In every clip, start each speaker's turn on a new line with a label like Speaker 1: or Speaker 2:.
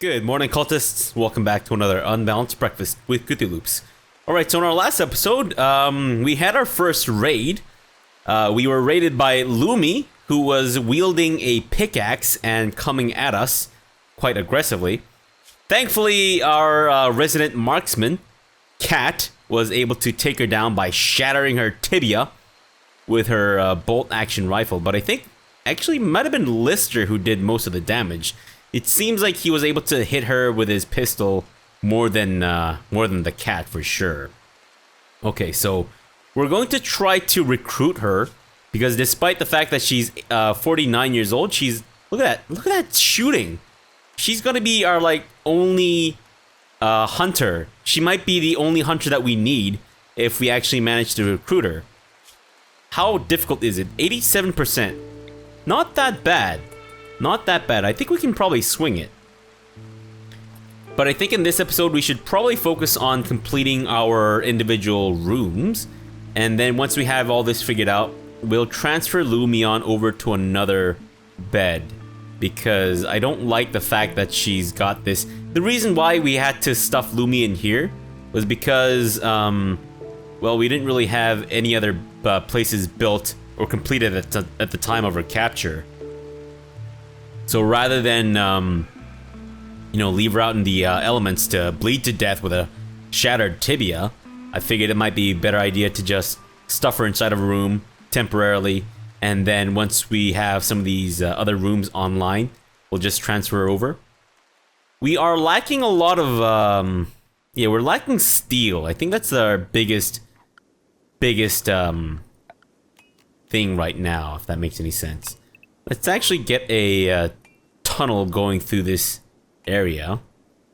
Speaker 1: Good morning, cultists. Welcome back to another Unbalanced Breakfast with Cthulhoops. Alright, so in our last episode, we had our first raid. We were raided by Lumi, who was wielding a pickaxe and coming at us quite aggressively. Thankfully, our resident marksman, Cat, was able to take her down by shattering her tibia with her bolt-action rifle. But I think, actually, it might have been Lister who did most of the damage. It seems like he was able to hit her with his pistol more than the cat for sure. Okay, so we're going to try to recruit her because despite the fact that she's 49 years old, she's look at that shooting. She's gonna be our only hunter. She might be the only hunter that we need if we actually manage to recruit her. How difficult is it? 87%. Not that bad. Not that bad. I think we can probably swing it. But I think in this episode we should probably focus on completing our individual rooms. And then once we have all this figured out, we'll transfer Lumion over to another bed. Because I don't like the fact that she's got this. The reason why we had to stuff Lumi in here was because, well, we didn't really have any other places built or completed at the time of her capture. So rather than, leave her out in the elements to bleed to death with a shattered tibia, I figured it might be a better idea to just stuff her inside of a room temporarily, and then once we have some of these other rooms online, we'll just transfer her over. We are lacking a lot of, we're lacking steel. I think that's our biggest thing right now, if that makes any sense. Let's actually get a tunnel going through this area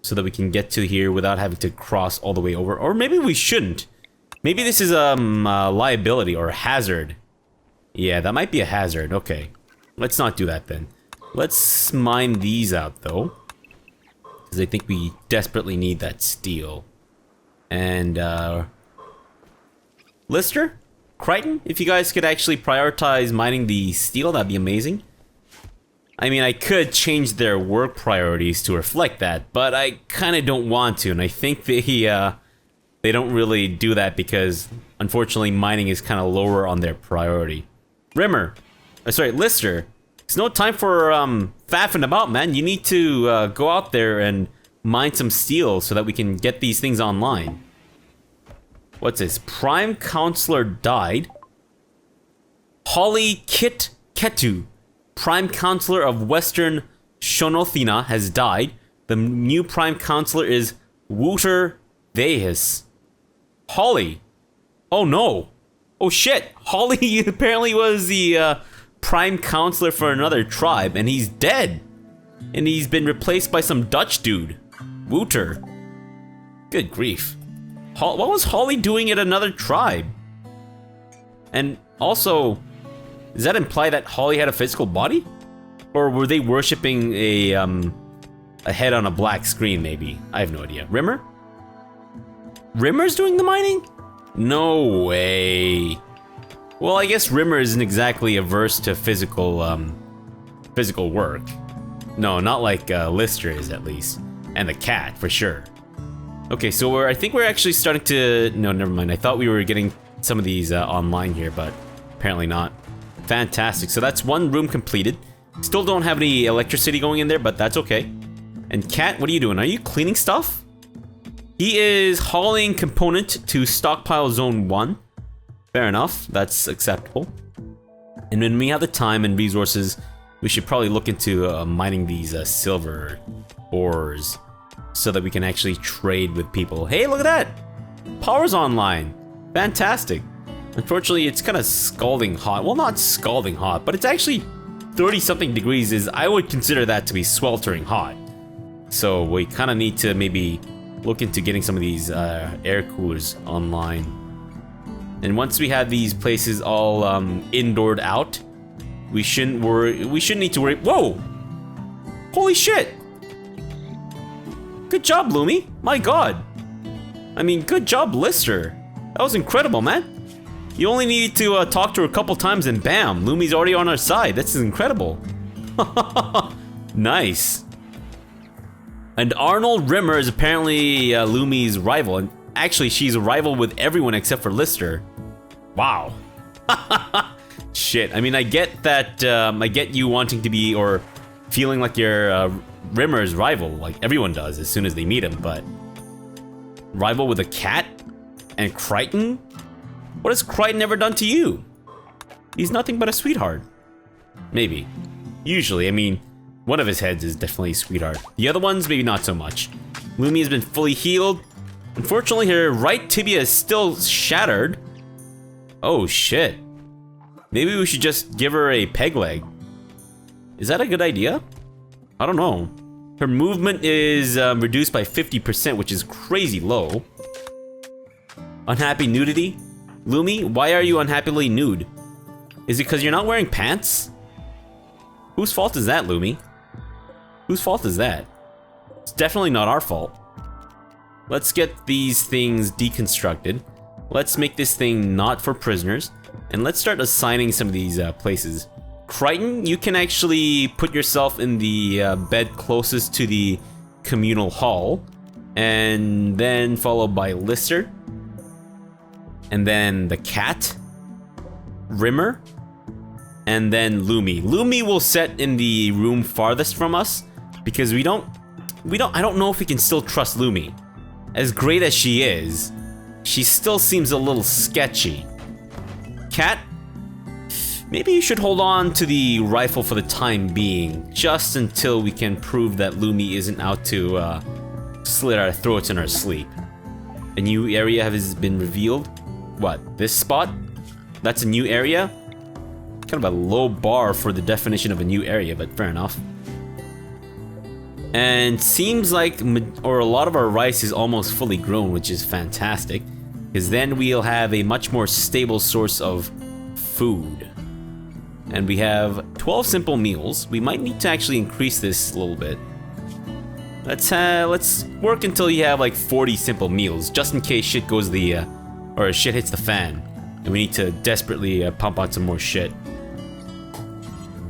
Speaker 1: so that we can get to here without having to cross all the way over. Or maybe we shouldn't. Maybe this is a liability or a hazard. Yeah, that might be a hazard. Okay. Let's not do that then. Let's mine these out though, because I think we desperately need that steel. And Lister? Crichton? If you guys could actually prioritize mining the steel, that'd be amazing. I mean, I could change their work priorities to reflect that, but I kind of don't want to, and I think they don't really do that because, unfortunately, mining is kind of lower on their priority. Lister, it's no time for faffing about, man. You need to go out there and mine some steel so that we can get these things online. What's this? Prime Counselor died. Holly Kit Ketu, Prime Counselor of Western Shonothina, has died. The new Prime Counselor is Wouter Vehis. Holly. Oh no. Oh shit. Holly apparently was the Prime Counselor for another tribe, and he's dead. And he's been replaced by some Dutch dude. Wouter. Good grief. What was Holly doing at another tribe? And also, does that imply that Holly had a physical body? Or were they worshipping a head on a black screen, maybe? I have no idea. Rimmer? Rimmer's doing the mining? No way. Well, I guess Rimmer isn't exactly averse to physical work. No, not like Lister is, at least. And the cat, for sure. Okay, so I think we're actually starting to... No, never mind. I thought we were getting some of these online here, but apparently not. Fantastic. So that's one room completed. Still don't have any electricity going in there, but that's okay. And Cat, what are you doing? Are you cleaning stuff? He is hauling component to stockpile zone 1. Fair enough. That's acceptable. And when we have the time and resources, we should probably look into mining these silver ores so that we can actually trade with people. Hey, look at that! Power's online. Fantastic. Unfortunately, it's kind of scalding hot. Well, not scalding hot, but it's actually 30-something degrees. I would consider that to be sweltering hot. So we kind of need to maybe look into getting some of these air coolers online. And once we have these places all indoored out, we shouldn't need to worry. Whoa! Holy shit! Good job, Lumi. My god. I mean, good job, Lister. That was incredible, man. You only needed to talk to her a couple times and bam, Lumi's already on our side. This is incredible. Nice. And Arnold Rimmer is apparently Lumi's rival. And actually, she's a rival with everyone except for Lister. Wow. Shit. I mean, I get that. I get you wanting to be or feeling like you're Rimmer's rival, like everyone does as soon as they meet him. But rival with a cat and Crichton? What has Crichton ever done to you? He's nothing but a sweetheart. Maybe. Usually, I mean, one of his heads is definitely a sweetheart. The other ones, maybe not so much. Lumi has been fully healed. Unfortunately, her right tibia is still shattered. Oh shit. Maybe we should just give her a peg leg. Is that a good idea? I don't know. Her movement is reduced by 50%, which is crazy low. Unhappy nudity? Lumi, why are you unhappily nude? Is it because you're not wearing pants? Whose fault is that, Lumi? Whose fault is that? It's definitely not our fault. Let's get these things deconstructed. Let's make this thing not for prisoners. And let's start assigning some of these places. Crichton, you can actually put yourself in the bed closest to the communal hall. And then followed by Lister. And then the cat. Rimmer. And then Lumi. Lumi will set in the room farthest from us because I don't know if we can still trust Lumi. As great as she is, she still seems a little sketchy. Cat, maybe you should hold on to the rifle for the time being, just until we can prove that Lumi isn't out to slit our throats in our sleep. A new area has been revealed. What, this spot? That's a new area? Kind of a low bar for the definition of a new area, but fair enough. And seems like a lot of our rice is almost fully grown, which is fantastic, because then we'll have a much more stable source of food. And we have 12 simple meals. We might need to actually increase this a little bit. Let's work until you have like 40 simple meals, just in case shit goes or shit hits the fan, and we need to desperately pump out some more shit.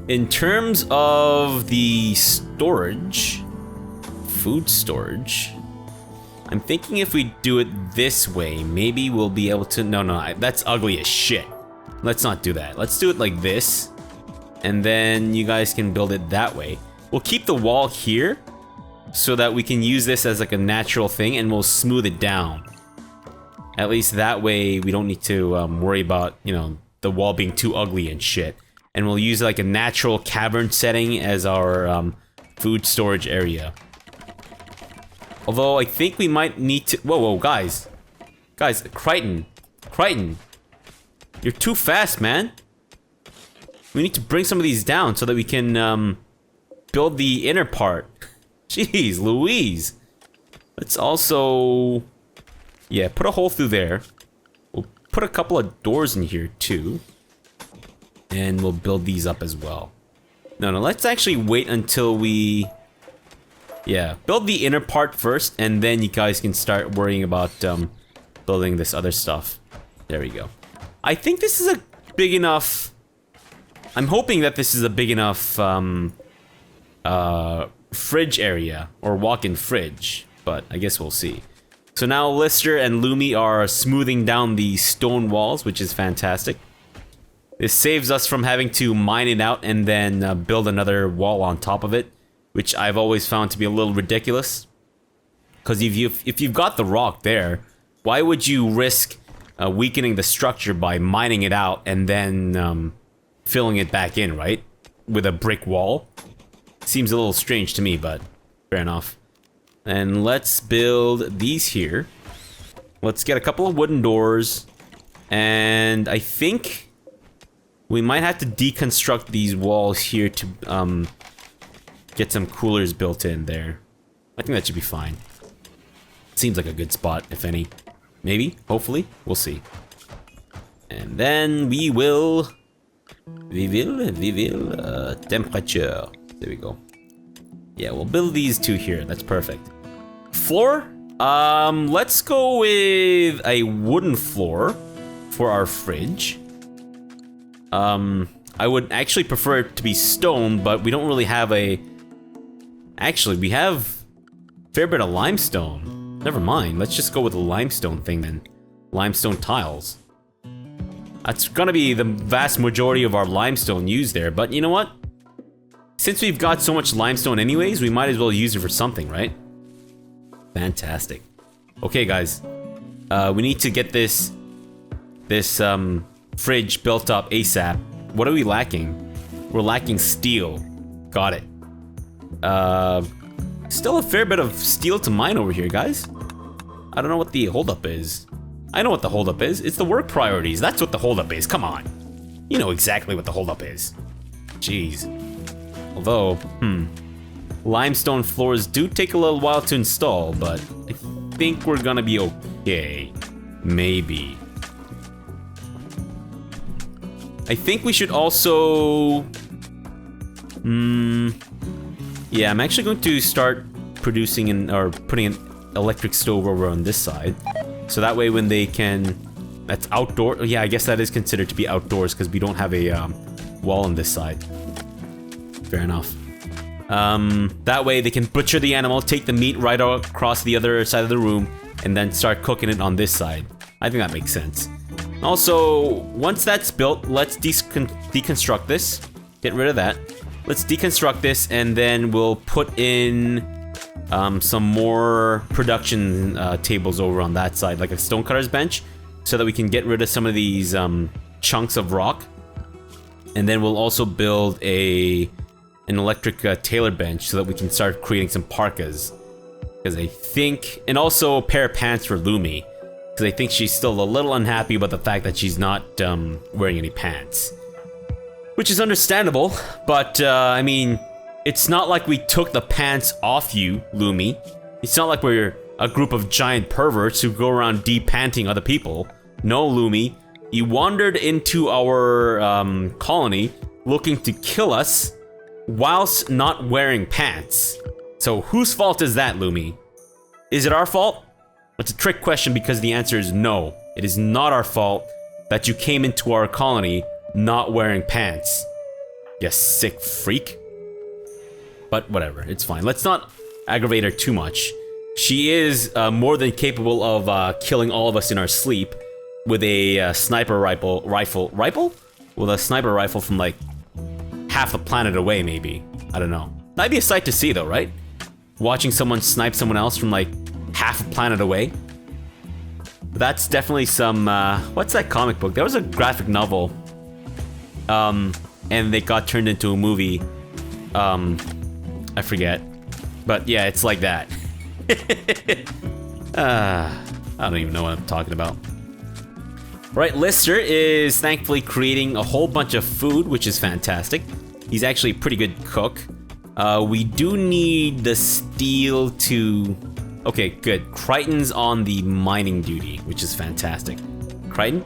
Speaker 1: In terms of the storage, food storage, I'm thinking if we do it this way, maybe we'll be able to, no, that's ugly as shit. Let's not do that. Let's do it like this, and then you guys can build it that way. We'll keep the wall here, so that we can use this as like a natural thing, and we'll smooth it down. At least that way, we don't need to worry about, you know, the wall being too ugly and shit. And we'll use like a natural cavern setting as our food storage area. Although I think we might need to... Whoa, guys. Guys, Crichton. You're too fast, man. We need to bring some of these down so that we can build the inner part. Jeez Louise. Let's also... Yeah, put a hole through there. We'll put a couple of doors in here too. And we'll build these up as well. No, let's actually wait until we... Yeah, build the inner part first, and then you guys can start worrying about building this other stuff. There we go. I think this is a big enough... I'm hoping that this is a big enough fridge area, or walk-in fridge, but I guess we'll see. So now Lister and Lumi are smoothing down the stone walls, which is fantastic. This saves us from having to mine it out and then build another wall on top of it, which I've always found to be a little ridiculous. Because if you've got the rock there, why would you risk weakening the structure by mining it out and then filling it back in, right? With a brick wall? Seems a little strange to me, but fair enough. And let's build these here. Let's get a couple of wooden doors. And I think we might have to deconstruct these walls here to get some coolers built in there. I think that should be fine. Seems like a good spot, if any. Maybe, hopefully, we'll see. And then we will temperature. There we go. Yeah, we'll build these two here. That's perfect. Floor? Let's go with a wooden floor for our fridge. I would actually prefer it to be stone, but we don't really have a... Actually, we have fair bit of limestone. Never mind, let's just go with the limestone thing then. Limestone tiles. That's gonna be the vast majority of our limestone used there, but you know what? Since we've got so much limestone anyways, we might as well use it for something, right? Fantastic. Okay, guys. We need to get this fridge built up ASAP. What are we lacking? We're lacking steel. Got it. Still a fair bit of steel to mine over here, guys. I don't know what the holdup is. I know what the holdup is. It's the work priorities. That's what the holdup is. Come on. You know exactly what the holdup is. Jeez. Although, limestone floors do take a little while to install, but I think we're gonna be okay. Maybe. I think we should also... yeah, I'm actually going to start producing or putting an electric stove over on this side. So that way when they can... That's outdoor. Yeah, I guess that is considered to be outdoors because we don't have a wall on this side. Fair enough. That way they can butcher the animal, take the meat right across the other side of the room, and then start cooking it on this side. I think that makes sense. Also, once that's built, let's deconstruct this. Get rid of that. Let's deconstruct this, and then we'll put in some more production tables over on that side, like a stonecutter's bench, so that we can get rid of some of these chunks of rock. And then we'll also build an electric tailor bench so that we can start creating some parkas. Because I think... And also a pair of pants for Lumi. Because I think she's still a little unhappy about the fact that she's not wearing any pants. Which is understandable, but I mean... It's not like we took the pants off you, Lumi. It's not like we're a group of giant perverts who go around de-panting other people. No, Lumi. You wandered into our colony looking to kill us whilst not wearing pants. So whose fault is that, Lumi? Is it our fault? It's a trick question because the answer is no. It is not our fault that you came into our colony not wearing pants. You sick freak. But whatever, it's fine. Let's not aggravate her too much. She is more than capable of killing all of us in our sleep with a sniper rifle? With a sniper rifle from like half the planet away, maybe. I don't know. That'd be a sight to see though, right? Watching someone snipe someone else from like half a planet away. That's definitely some, what's that comic book? There was a graphic novel. And they got turned into a movie. I forget. But yeah, it's like that. I don't even know what I'm talking about. Right, Lister is thankfully creating a whole bunch of food, which is fantastic. He's actually a pretty good cook. We do need the steel to... Okay, good. Crichton's on the mining duty, which is fantastic. Crichton,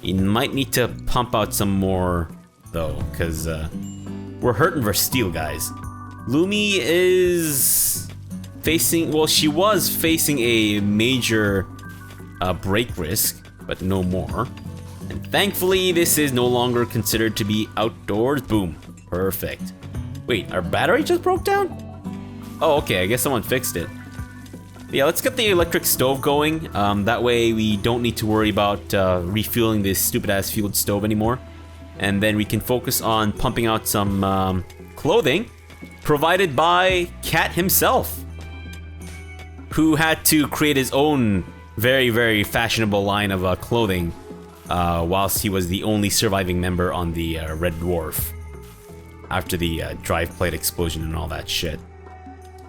Speaker 1: you might need to pump out some more, though, because we're hurting for steel, guys. Lumi is facing... Well, she was facing a major break risk, but no more. And thankfully, this is no longer considered to be outdoors. Boom. Perfect. Wait, our battery just broke down? Oh, okay, I guess someone fixed it. Yeah, let's get the electric stove going. That way we don't need to worry about refueling this stupid-ass fueled stove anymore. And then we can focus on pumping out some clothing provided by Cat himself, who had to create his own very, very fashionable line of clothing whilst he was the only surviving member on the Red Dwarf after the drive plate explosion and all that shit.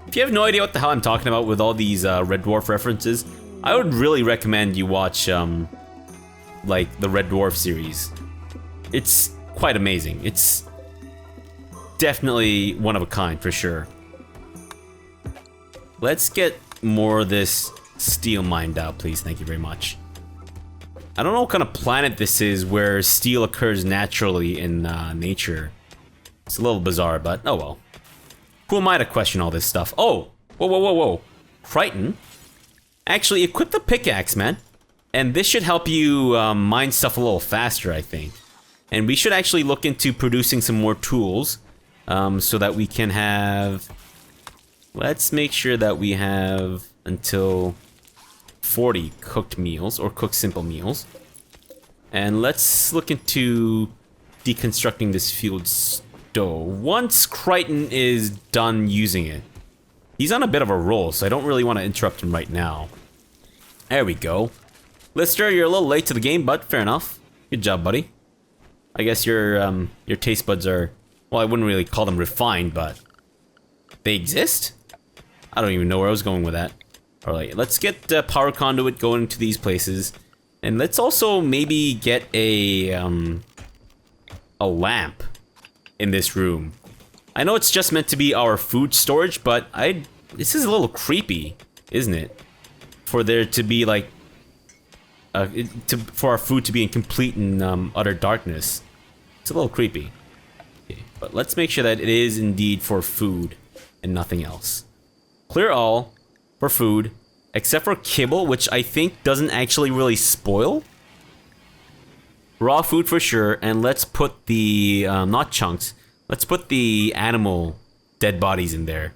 Speaker 1: If you have no idea what the hell I'm talking about with all these Red Dwarf references, I would really recommend you watch like the Red Dwarf series. It's quite amazing. It's definitely one of a kind for sure. Let's get more of this steel mined out, please. Thank you very much. I don't know what kind of planet this is where steel occurs naturally in nature. It's a little bizarre, but oh well. Who am I to question all this stuff? Oh! Whoa, whoa, whoa, whoa. Crichton? Actually, equip the pickaxe, man. And this should help you mine stuff a little faster, I think. And we should actually look into producing some more tools so that we can have let's make sure that we have until 40 cooked meals, or cooked simple meals. And let's look into deconstructing this field stove. Once Crichton is done using it. He's on a bit of a roll, so I don't really want to interrupt him right now. There we go. Lister, you're a little late to the game, but fair enough. Good job, buddy. I guess your taste buds are, well, I wouldn't really call them refined, but they exist? I don't even know where I was going with that. Alright, let's get the power conduit going to these places. And let's also maybe get a lamp in this room. I know it's just meant to be our food storage, but this is a little creepy, isn't it? For there to be like, for our food to be in complete and utter darkness. It's a little creepy. Okay, but let's make sure that it is indeed for food and nothing else. Clear all for food, except for kibble, which I think doesn't actually really spoil. Raw food for sure, and let's put the, not chunks, let's put the animal dead bodies in there.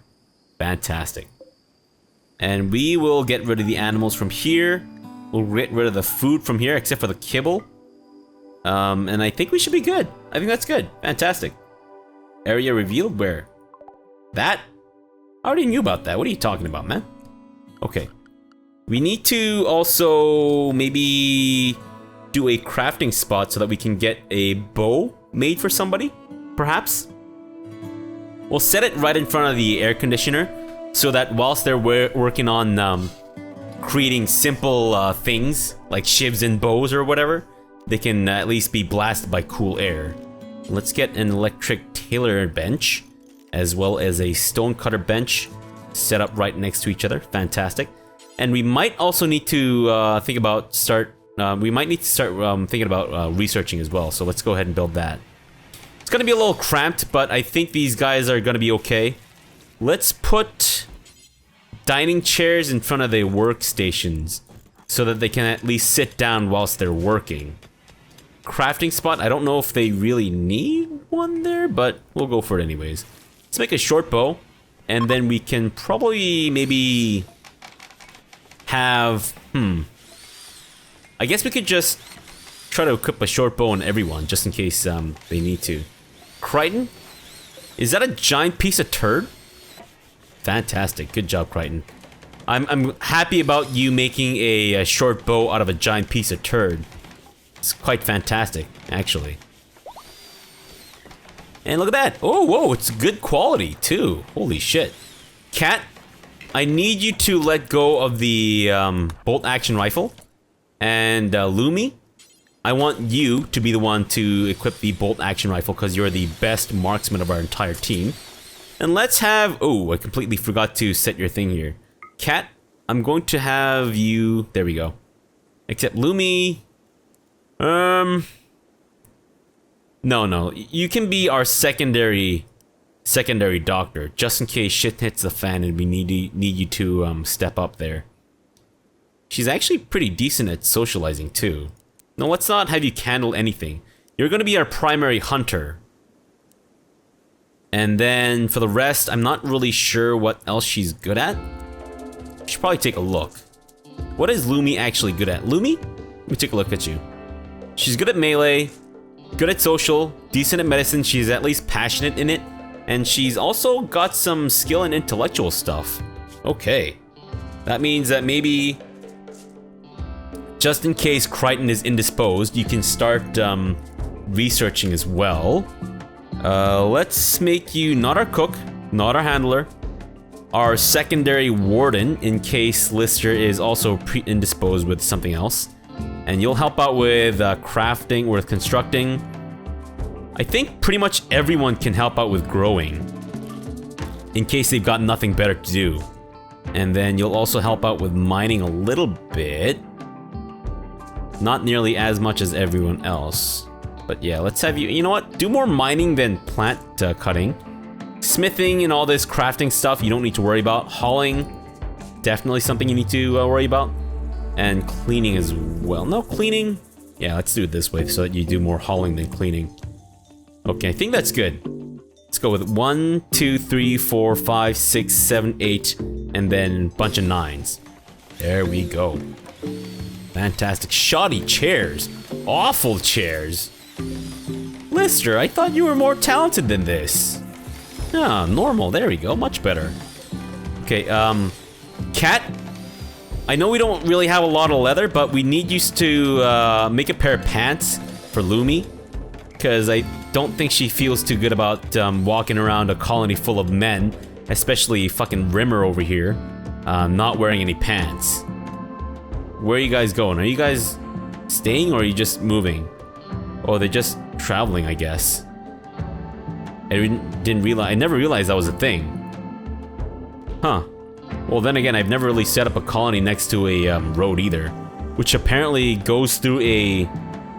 Speaker 1: Fantastic. And we will get rid of the animals from here. We'll get rid of the food from here, except for the kibble. And I think we should be good. I think that's good. Fantastic. Area revealed where? That? I already knew about that. What are you talking about, man? Okay. We need to also maybe do a crafting spot so that we can get a bow made for somebody, perhaps. We'll set it right in front of the air conditioner so that whilst they're working on creating simple things like shivs and bows or whatever, they can at least be blasted by cool air. Let's get an electric tailor bench as well as a stone cutter bench set up right next to each other. Fantastic. And we might also need to think about thinking about researching as well. So let's go ahead and build that. It's gonna be a little cramped, but I think these guys are gonna be okay. Let's put dining chairs in front of the workstations so that they can at least sit down whilst they're working. Crafting spot, I don't know if they really need one there, but we'll go for it anyways. Let's make a short bow, and then we can probably maybe have, I guess we could just try to equip a short bow on everyone, just in case they need to. Crichton? Is that a giant piece of turd? Fantastic, good job, Crichton. I'm happy about you making a short bow out of a giant piece of turd. It's quite fantastic, actually. And look at that! Oh, whoa, it's good quality, too. Holy shit. Cat, I need you to let go of the bolt-action rifle. And Lumi, I want you to be the one to equip the bolt-action rifle because you're the best marksman of our entire team. And let's have... Oh, I completely forgot to set your thing here. Cat, I'm going to have you... There we go. Except Lumi... No. You can be our secondary doctor, just in case shit hits the fan and we need you to step up there. She's actually pretty decent at socializing too. No, let's not have you handle anything. You're gonna be our primary hunter. And then for the rest, I'm not really sure what else she's good at. Should probably take a look. What is Lumi actually good at? Lumi? Let me take a look at you. She's good at melee, good at social, decent at medicine, she's at least passionate in it, and she's also got some skill in intellectual stuff. Okay. That means that maybe, just in case Crichton is indisposed, you can start researching as well. Let's make you not our cook, not our handler, our secondary warden in case Lister is also indisposed with something else. And you'll help out with crafting, with constructing. I think pretty much everyone can help out with growing, in case they've got nothing better to do. And then you'll also help out with mining a little bit. Not nearly as much as everyone else. But yeah, let's have you know what? Do more mining than plant cutting. Smithing and all this crafting stuff you don't need to worry about. Hauling, definitely something you need to worry about. And cleaning as well. No, cleaning. Yeah, let's do it this way so that you do more hauling than cleaning. Okay, I think that's good. Let's go with 1, 2, 3, 4, 5, 6, 7, 8, and then bunch of 9s. There we go. Fantastic. Shoddy chairs. Awful chairs. Lister, I thought you were more talented than this. Ah, normal. There we go. Much better. Okay, Cat. I know we don't really have a lot of leather, but we need you to make a pair of pants for Lumi. Because I don't think she feels too good about walking around a colony full of men. Especially fucking Rimmer over here. Not wearing any pants. Where are you guys going? Are you guys staying or are you just moving? Oh, they're just traveling, I guess. I didn't realize. I never realized that was a thing. Huh. Well, then again, I've never really set up a colony next to a road either, which apparently goes through a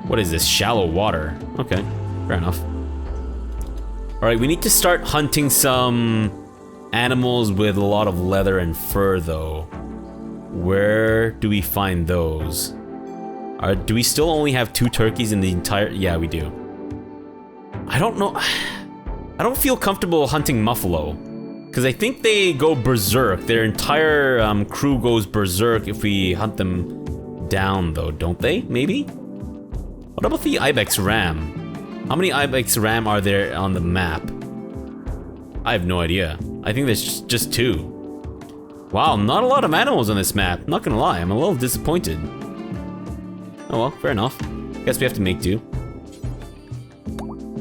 Speaker 1: what is this? Shallow water. Okay, fair enough. All right, we need to start hunting some animals with a lot of leather and fur, though. Where do we find those? Do we still only have 2 turkeys in the entire... Yeah, we do. I don't know... I don't feel comfortable hunting Muffalo. Because I think they go berserk. Their entire crew goes berserk if we hunt them down, though, don't they? Maybe? What about the Ibex Ram? How many Ibex Ram are there on the map? I have no idea. I think there's just 2. Wow, not a lot of animals on this map. Not gonna lie, I'm a little disappointed. Oh well, fair enough. Guess we have to make do.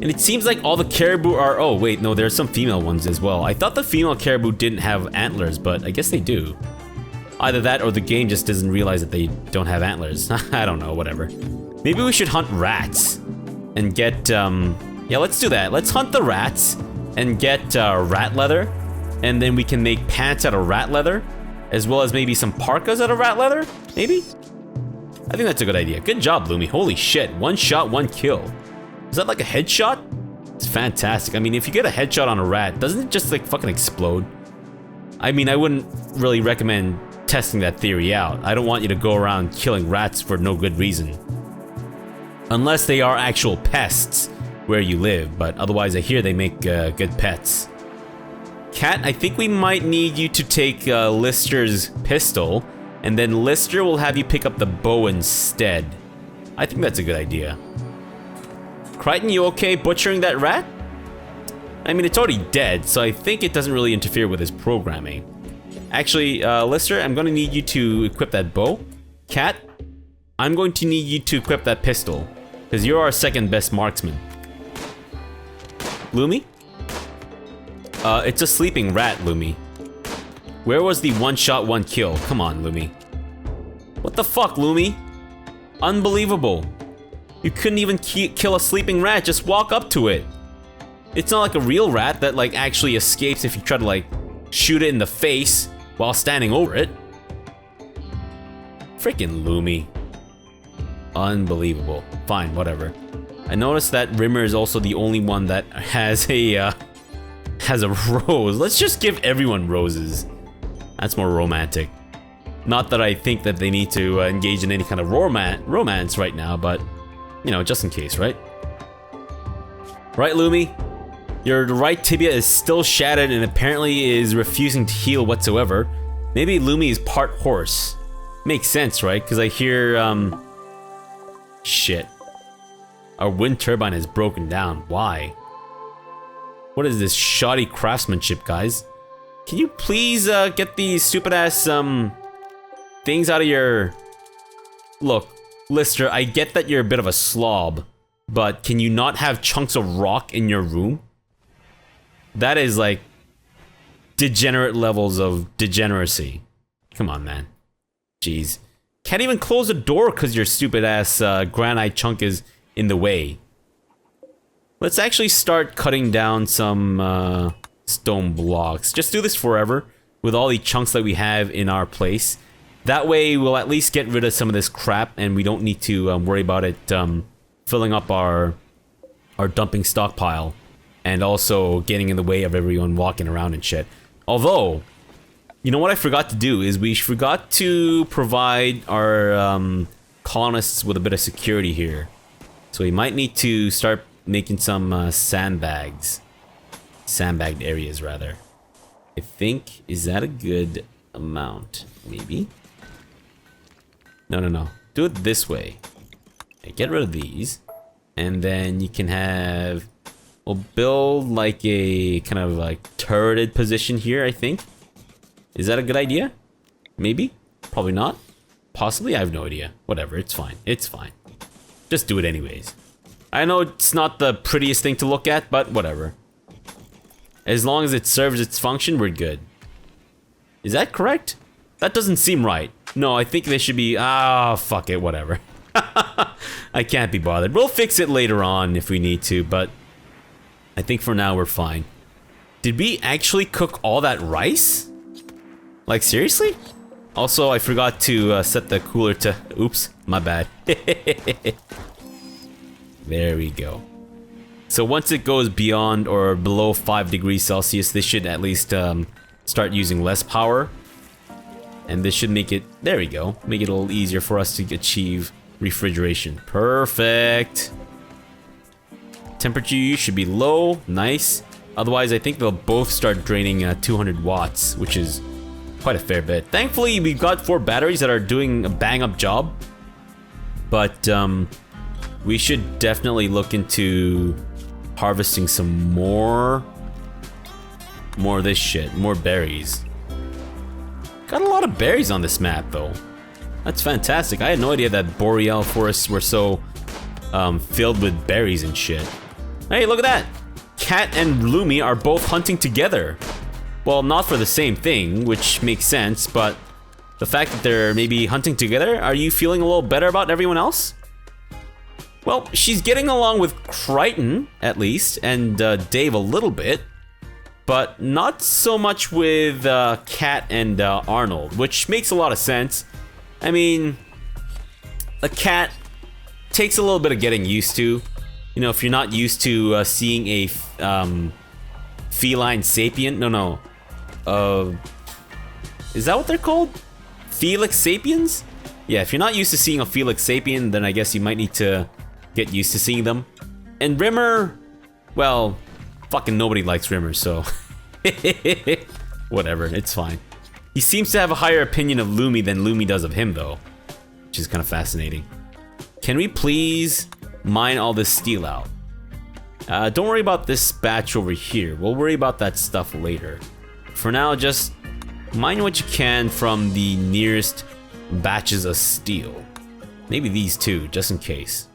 Speaker 1: And it seems like all the caribou are... Oh wait, no, there are some female ones as well. I thought the female caribou didn't have antlers, but I guess they do. Either that or the game just doesn't realize that they don't have antlers. I don't know, whatever. Maybe we should hunt rats. And get, yeah, let's do that. Let's hunt the rats and get rat leather. And then we can make pants out of rat leather. As well as maybe some parkas out of rat leather? Maybe? I think that's a good idea. Good job, Lumi. Holy shit. 1 shot, 1 kill. Is that like a headshot? It's fantastic. I mean, if you get a headshot on a rat, doesn't it just like fucking explode? I mean, I wouldn't really recommend testing that theory out. I don't want you to go around killing rats for no good reason. Unless they are actual pests where you live, but otherwise I hear they make good pets. Cat, I think we might need you to take Lister's pistol, and then Lister will have you pick up the bow instead. I think that's a good idea. Crichton, you okay butchering that rat? I mean, it's already dead, so I think it doesn't really interfere with his programming. Actually, Lister, I'm gonna need you to equip that bow. Cat, I'm going to need you to equip that pistol, because you're our second best marksman. Lumi? It's a sleeping rat, Lumi. Where was the 1 shot, 1 kill? Come on, Lumi. What the fuck, Lumi? Unbelievable. You couldn't even kill a sleeping rat, just walk up to it. It's not like a real rat that like actually escapes if you try to like shoot it in the face while standing over it. Freaking Lumi. Unbelievable. Fine, whatever. I noticed that Rimmer is also the only one that has a rose. Let's just give everyone roses. That's more romantic. Not that I think that they need to engage in any kind of romance right now, but you know, just in case, right? Right, Lumi? Your right tibia is still shattered and apparently is refusing to heal whatsoever. Maybe Lumi is part horse. Makes sense, right? Because I hear, shit. Our wind turbine is broken down. Why? What is this shoddy craftsmanship, guys? Can you please get these stupid ass things out of your... Look, Lister, I get that you're a bit of a slob, but can you not have chunks of rock in your room? That is like degenerate levels of degeneracy. Come on, man. Jeez. Can't even close the door because your stupid ass granite chunk is in the way. Let's actually start cutting down some stone blocks. Just do this forever with all the chunks that we have in our place. That way we'll at least get rid of some of this crap and we don't need to worry about it filling up our dumping stockpile and also getting in the way of everyone walking around and shit. Although, you know what I forgot to do is we forgot to provide our colonists with a bit of security here. So we might need to start making some sandbags. Sandbagged areas, rather. I think, is that a good amount? Maybe? No. Do it this way. Okay, get rid of these. And then you can have... We'll build like a kind of like turreted position here, I think. Is that a good idea? Maybe? Probably not. Possibly? I have no idea. Whatever, it's fine. It's fine. Just do it anyways. I know it's not the prettiest thing to look at, but whatever. As long as it serves its function, we're good. Is that correct? That doesn't seem right. No, I think they should be... Ah, fuck it, whatever. I can't be bothered. We'll fix it later on if we need to, but... I think for now we're fine. Did we actually cook all that rice? Like, seriously? Also, I forgot to set the cooler to... Oops, my bad. There we go. So once it goes beyond or below 5 degrees Celsius, this should at least start using less power. And this should make it... There we go. Make it a little easier for us to achieve refrigeration. Perfect. Temperature should be low. Nice. Otherwise, I think they'll both start draining 200 watts, which is quite a fair bit. Thankfully, we've got 4 batteries that are doing a bang-up job. But we should definitely look into harvesting some more of this shit. More berries. Got a lot of berries on this map, though. That's fantastic. I had no idea that boreal forests were so filled with berries and shit. Hey, look at that! Cat and Lumi are both hunting together. Well, not for the same thing, which makes sense, but the fact that they're maybe hunting together, are you feeling a little better about everyone else? Well, she's getting along with Crichton, at least, and Dave a little bit, but not so much with Cat and Arnold, which makes a lot of sense. I mean, a cat takes a little bit of getting used to. You know, if you're not used to seeing a feline sapient, is that what they're called? Felix sapiens? Yeah, if you're not used to seeing a Felix sapien, then I guess you might need to get used to seeing them. And Rimmer, well, fucking nobody likes Rimmer, so whatever, it's fine. He seems to have a higher opinion of Lumi than Lumi does of him, though, which is kind of fascinating. Can we please mine all this steel out? Don't worry about this batch over here. We'll worry about that stuff later. For now, just mine what you can from the nearest batches of steel. Maybe these two, just in case.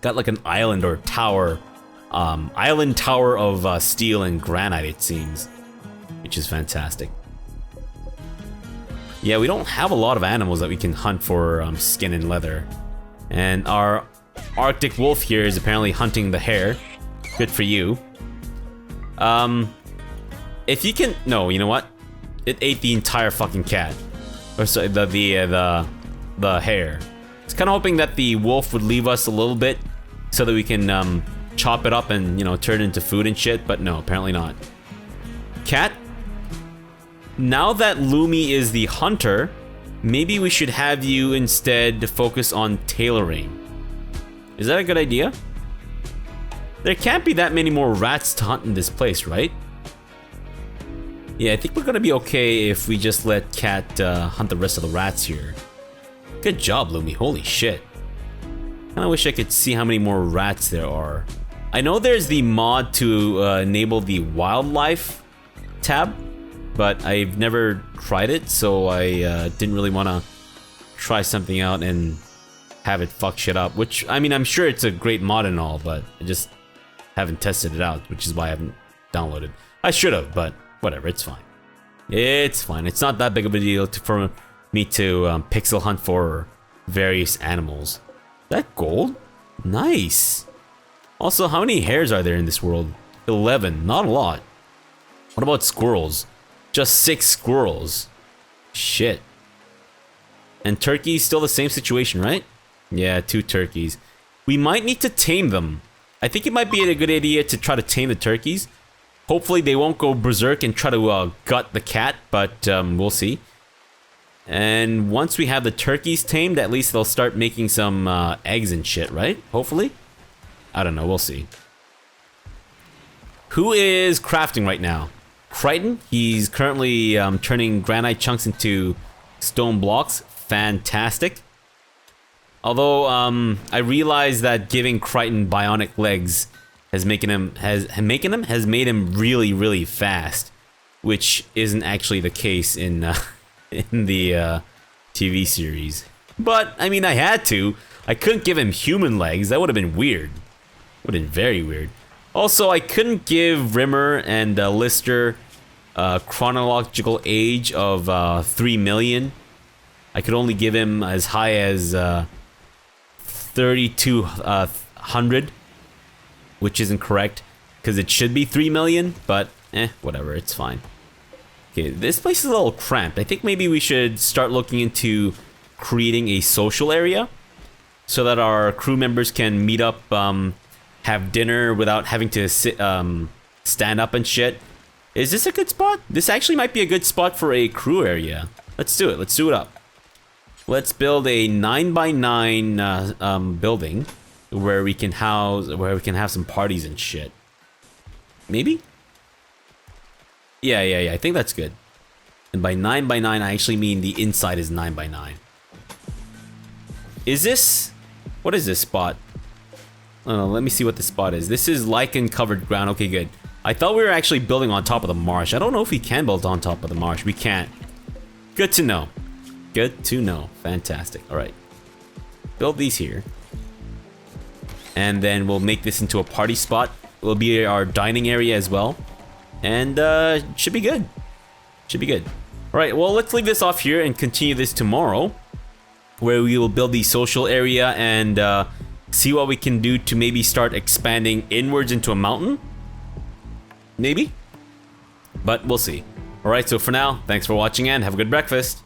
Speaker 1: Got like an island or tower, island tower of steel and granite, it seems, which is fantastic. Yeah, we don't have a lot of animals that we can hunt for skin and leather. And our Arctic wolf here is apparently hunting the hare. Good for you. If you can... No, you know what? It ate the entire fucking cat. Or sorry, the hare. It's kind of hoping that the wolf would leave us a little bit so that we can chop it up and, you know, turn it into food and shit, but no, apparently not. Cat? Now that Lumi is the hunter, maybe we should have you instead focus on tailoring. Is that a good idea? There can't be that many more rats to hunt in this place, right? Yeah, I think we're gonna be okay if we just let Cat hunt the rest of the rats here. Good job, Lumi. Holy shit. Kinda wish I could see how many more rats there are. I know there's the mod to enable the wildlife tab, but I've never tried it, so I didn't really want to try something out and have it fuck shit up. Which, I mean, I'm sure it's a great mod and all, but I just haven't tested it out, which is why I haven't downloaded. I should have, but whatever, it's fine. It's fine. It's not that big of a deal for me to pixel hunt for various animals. Is that gold? Nice. Also, how many hares are there in this world? 11. Not a lot. What about squirrels? Just 6 squirrels. Shit. And turkeys, still the same situation, right? Yeah, 2 turkeys. We might need to tame them. I think it might be a good idea to try to tame the turkeys. Hopefully they won't go berserk and try to gut the cat, but we'll see. And once we have the turkeys tamed, at least they'll start making some eggs and shit, right? Hopefully? I don't know, we'll see. Who is crafting right now? Crichton. He's currently turning granite chunks into stone blocks. Fantastic. Although I realized that giving Crichton bionic legs has made him really fast, which isn't actually the case in the TV series. But I mean, I had to. I couldn't give him human legs. That would have been weird. Would have been very weird. Also, I couldn't give Rimmer and Lister chronological age of 3 million. I could only give him as high as 3,200, which isn't correct because it should be 3 million, but whatever, it's fine. Okay, this place is a little cramped. I think maybe we should start looking into creating a social area so that our crew members can meet up, have dinner without having to sit, stand up and shit. Is this a good spot? This actually might be a good spot for a crew area. Let's do it. Let's do it up. Let's build a 9x9 building where we can have some parties and shit. Maybe? Yeah. I think that's good. And by 9x9, I actually mean the inside is 9x9. Is this? What is this spot? Oh, let me see what this spot is. This is lichen covered ground. Okay, good. I thought we were actually building on top of the marsh. I don't know if we can build on top of the marsh. We can't. Good to know. Good to know. Fantastic. All right. Build these here. And then we'll make this into a party spot. It will be our dining area as well. And should be good. Should be good. All right, well, let's leave this off here and continue this tomorrow, where we will build the social area and see what we can do to maybe start expanding inwards into a mountain. Maybe. But we'll see. All right, so for now, thanks for watching and have a good breakfast.